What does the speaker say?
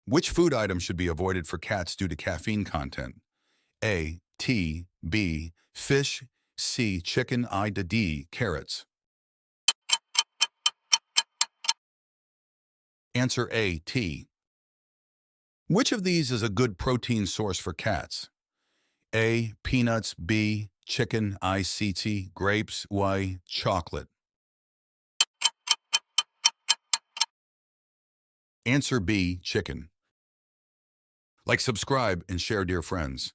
Which food item should be avoided for cats due to caffeine content? A. Tea. B. Fish. C. Chicken. D. Carrots. Answer A. Tea. Which of these is a good protein source for cats? A. Peanuts. B. Chicken. C. Grapes. Y. Chocolate. Answer B. Chicken. Like, subscribe, and share, dear friends.